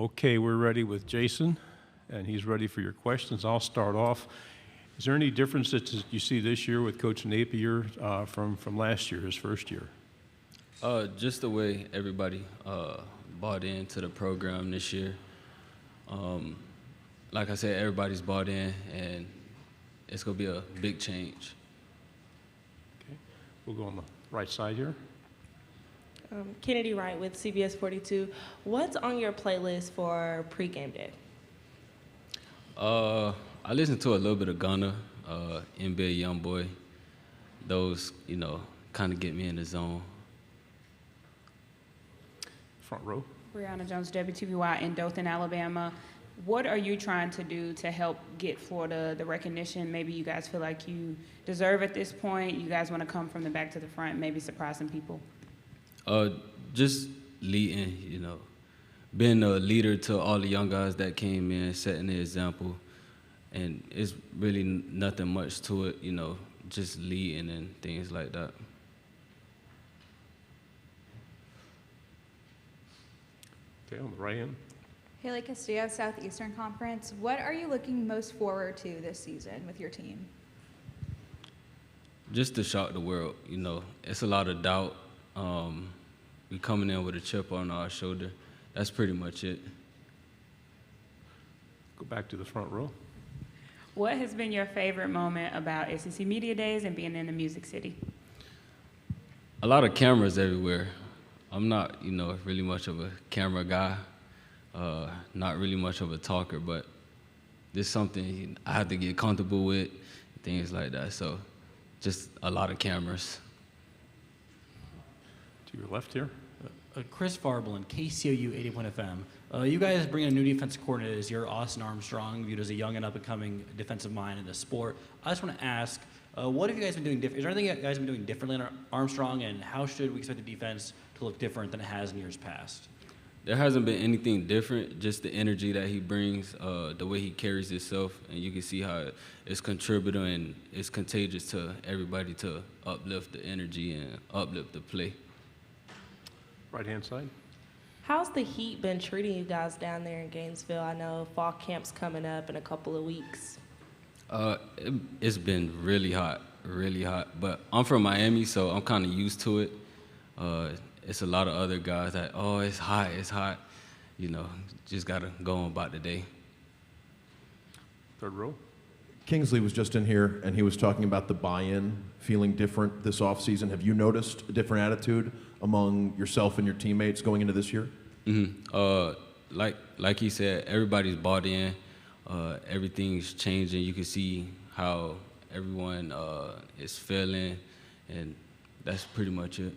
Okay, we're ready with Jason, and he's ready for your questions. I'll start off. Is there any difference that you see this year with Coach Napier from last year, his first year? Just the way everybody bought into the program this year. Like I said, everybody's bought in, and it's going to be a big change. Okay, we'll go on the right side here. Kennedy Wright with CBS 42. What's on your playlist for pregame day? I listen to a little bit of Gunna, NBA Youngboy. Those, kind of get me in the zone. Front row. Brianna Jones, WTVY in Dothan, Alabama. What are you trying to do to help get Florida the recognition maybe you guys feel like you deserve at this point? You guys want to come from the back to the front, maybe surprise some people? Just leading, being a leader to all the young guys that came in, setting the example. And it's really nothing much to it, just leading and things like that. Okay, on the right end. Haley Castillo, Southeastern Conference. What are you looking most forward to this season with your team? Just to shock the world, It's a lot of doubt. We coming in with a chip on our shoulder. That's pretty much it. Go back to the front row. What has been your favorite moment about SEC Media Days and being in the Music City? A lot of cameras everywhere. I'm not, really much of a camera guy, not really much of a talker, but this is something I have to get comfortable with, things like that. So just a lot of cameras. To your left here. Chris Farblin, KCOU 81 FM. You guys bring in a new defensive coordinator as you're Austin Armstrong, viewed as a young and up-and-coming defensive mind in the sport. I just want to ask, what have you guys been doing different? Is there anything you guys have been doing differently in Armstrong, and how should we expect the defense to look different than it has in years past? There hasn't been anything different, just the energy that he brings, the way he carries himself, and you can see how it's contributing and it's contagious to everybody to uplift the energy and uplift the play. Right-hand side. How's the heat been treating you guys down there in Gainesville? I know fall camp's coming up in a couple of weeks. It's been really hot, but I'm from Miami, so I'm kind of used to it. It's a lot of other guys that, it's hot, just got to go on about the day. Third row. Kingsley was just in here, and he was talking about the buy-in feeling different this offseason. Have you noticed a different attitude among yourself and your teammates going into this year? Mm-hmm. Like he said, everybody's bought in. Everything's changing. You can see how everyone is feeling, and that's pretty much it.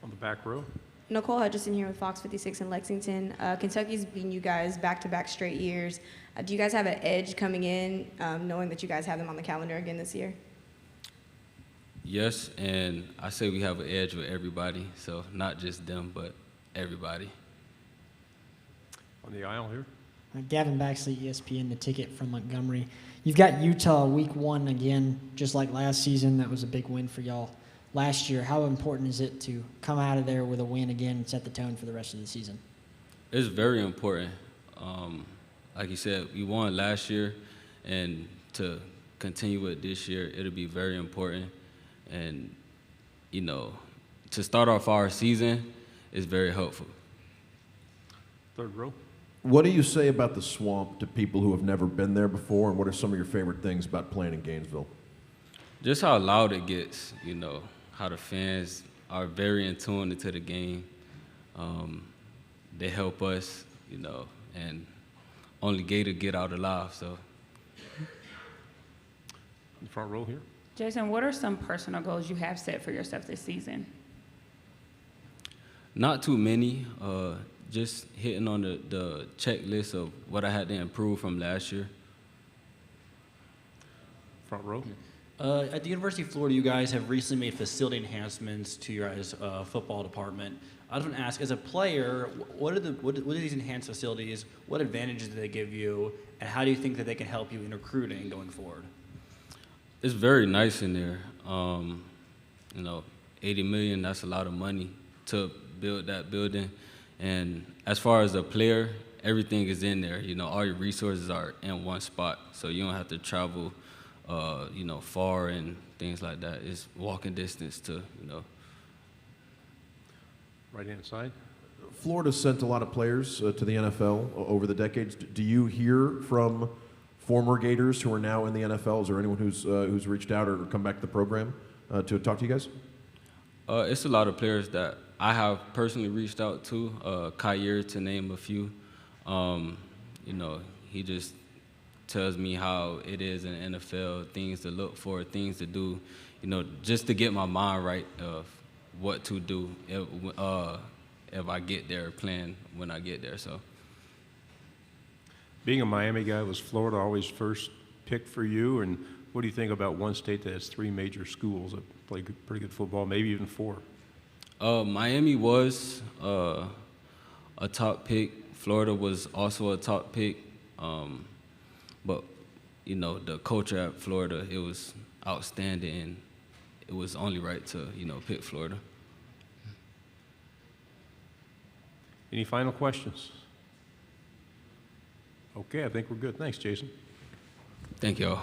On the back row. Nicole Hutchison here with Fox 56 in Lexington. Kentucky's beaten you guys back-to-back straight years. Do you guys have an edge coming in, knowing that you guys have them on the calendar again this year? Yes, and I say we have an edge with everybody, so not just them, but everybody. On the aisle here. Gavin Baxley, ESPN, the ticket from Montgomery. You've got Utah week 1 again, just like last season. That was a big win for y'all last year. How important is it to come out of there with a win again and set the tone for the rest of the season? It's very important. Like you said, we won last year, and to continue it this year, it'll be very important. And, to start off our season is very helpful. Third row. What do you say about the Swamp to people who have never been there before, and what are some of your favorite things about playing in Gainesville? Just how loud it gets, how the fans are very in tune into the game. They help us, and only Gator get out alive, so. In the front row here. Jason, what are some personal goals you have set for yourself this season? Not too many, just hitting on the checklist of what I had to improve from last year. Front row. At the University of Florida, you guys have recently made facility enhancements to your guys' football department. I just want to ask, as a player, what are these enhanced facilities? What advantages do they give you, and how do you think that they can help you in recruiting going forward? It's very nice in there. $80 million, that's a lot of money to build that building. And as far as a player, everything is in there. You know, all your resources are in one spot, so you don't have to travel, you know, far and things like that. It's walking distance to, you know. Right-hand side. Florida sent a lot of players to the NFL over the decades. Do you hear from former Gators who are now in the NFL? Is there anyone who's reached out or come back to the program to talk to you guys? It's a lot of players that I have personally reached out to. Kyer, to name a few. You know, he just tells me how it is in the NFL, things to look for, things to do, you know, just to get my mind right of what to do if I get there, plan when I get there. So, Being a Miami guy, was Florida always first pick for you? And what do you think about one state that has 3 major schools that play pretty good football, maybe even 4? Miami was a top pick. Florida was also a top pick. But, you know, the culture at Florida, it was outstanding, and it was only right to, you know, pick Florida. Any final questions? Okay, I think we're good. Thanks, Jason. Thank y'all.